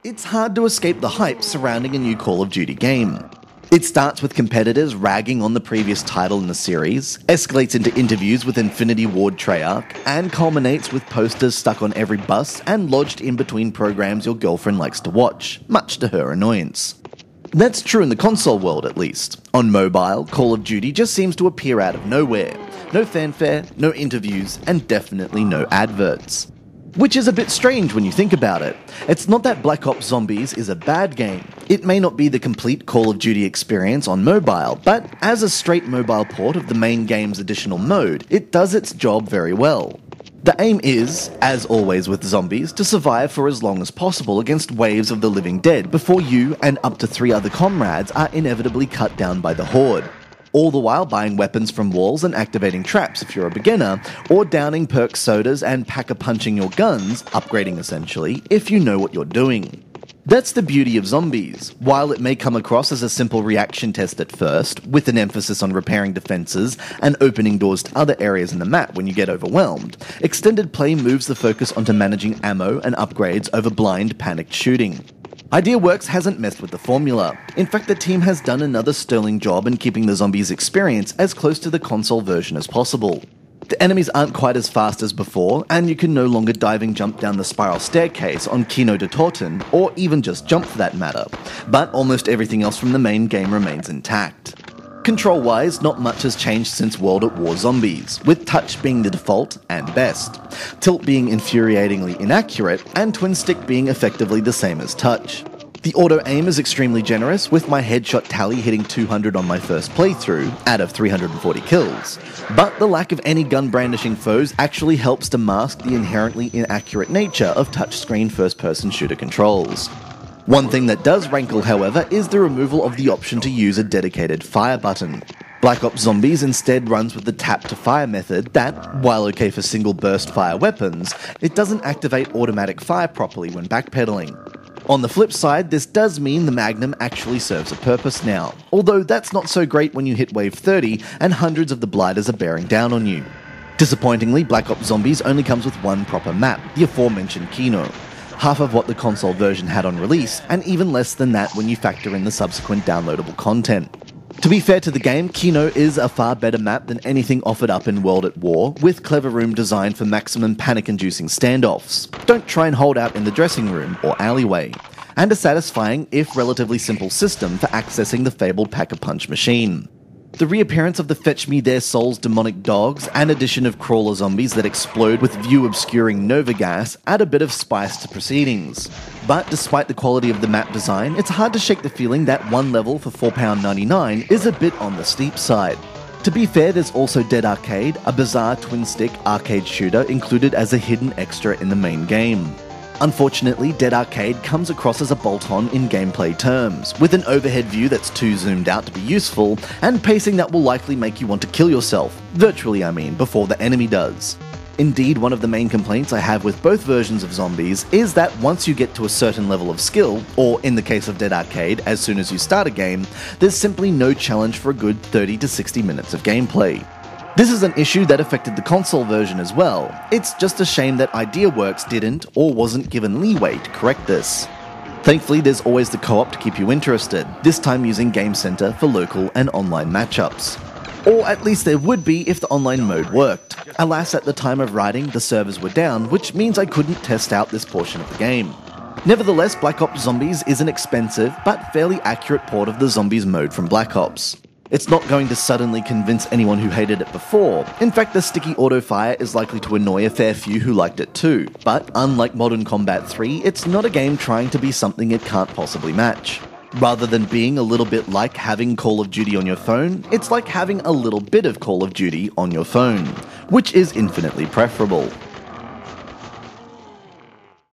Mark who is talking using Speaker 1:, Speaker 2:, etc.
Speaker 1: it's hard to escape the hype surrounding a new Call of Duty game. It starts with competitors ragging on the previous title in the series, escalates into interviews with Infinity Ward Treyarch, and culminates with posters stuck on every bus and lodged in between programs your girlfriend likes to watch, much to her annoyance. That's true in the console world, at least. On mobile, Call of Duty just seems to appear out of nowhere. No fanfare, no interviews, and definitely no adverts. Which is a bit strange when you think about it. It's not that Black Ops Zombies is a bad game. It may not be the complete Call of Duty experience on mobile, but as a straight mobile port of the main game's additional mode, it does its job very well. The aim is, as always with zombies, to survive for as long as possible against waves of the living dead before you and up to 3 other comrades are inevitably cut down by the horde. All the while buying weapons from walls and activating traps if you're a beginner, or downing perk sodas and pack-a-punching your guns, upgrading essentially, if you know what you're doing. That's the beauty of zombies. While it may come across as a simple reaction test at first, with an emphasis on repairing defenses and opening doors to other areas in the map when you get overwhelmed, extended play moves the focus onto managing ammo and upgrades over blind, panicked shooting. Ideaworks hasn't messed with the formula. In fact, the team has done another sterling job in keeping the zombies experience as close to the console version as possible. The enemies aren't quite as fast as before, and you can no longer diving jump down the spiral staircase on Kino de Torten, or even just jump for that matter, but almost everything else from the main game remains intact. Control-wise, not much has changed since World at War Zombies, with touch being the default and best, tilt being infuriatingly inaccurate, and twin stick being effectively the same as touch. The auto-aim is extremely generous, with my headshot tally hitting 200 on my first playthrough, out of 340 kills, but the lack of any gun-brandishing foes actually helps to mask the inherently inaccurate nature of touchscreen first-person shooter controls. One thing that does rankle, however, is the removal of the option to use a dedicated fire button. Black Ops Zombies instead runs with the tap-to-fire method that, while okay for single-burst fire weapons, it doesn't activate automatic fire properly when backpedaling. On the flip side, this does mean the Magnum actually serves a purpose now, although that's not so great when you hit wave 30 and hundreds of the Blighters are bearing down on you. Disappointingly, Black Ops Zombies only comes with one proper map, the aforementioned Kino. Half of what the console version had on release, and even less than that when you factor in the subsequent downloadable content. To be fair to the game, Kino is a far better map than anything offered up in World at War, with clever room design for maximum panic-inducing standoffs. Don't try and hold out in the dressing room or alleyway. And a satisfying, if relatively simple system for accessing the fabled Pack-a-Punch machine. The reappearance of the Fetch Me Their Souls demonic dogs and addition of crawler zombies that explode with view-obscuring Nova gas add a bit of spice to proceedings. But despite the quality of the map design, it's hard to shake the feeling that one level for £4.99 is a bit on the steep side. To be fair, there's also Dead Arcade, a bizarre twin-stick arcade shooter included as a hidden extra in the main game. Unfortunately, Dead Arcade comes across as a bolt-on in gameplay terms, with an overhead view that's too zoomed out to be useful, and pacing that will likely make you want to kill yourself, virtually I mean, before the enemy does. Indeed, one of the main complaints I have with both versions of Zombies is that once you get to a certain level of skill, or in the case of Dead Arcade, as soon as you start a game, there's simply no challenge for a good 30 to 60 minutes of gameplay. This is an issue that affected the console version as well. It's just a shame that Ideaworks didn't or wasn't given leeway to correct this. Thankfully, there's always the co-op to keep you interested, this time using Game Center for local and online matchups. Or at least there would be if the online mode worked. Alas, at the time of writing, the servers were down, which means I couldn't test out this portion of the game. Nevertheless, Black Ops Zombies is an expensive but fairly accurate port of the Zombies mode from Black Ops. It's not going to suddenly convince anyone who hated it before. In fact, the sticky auto-fire is likely to annoy a fair few who liked it too. But unlike Modern Combat 3, it's not a game trying to be something it can't possibly match. Rather than being a little bit like having Call of Duty on your phone, it's like having a little bit of Call of Duty on your phone, which is infinitely preferable.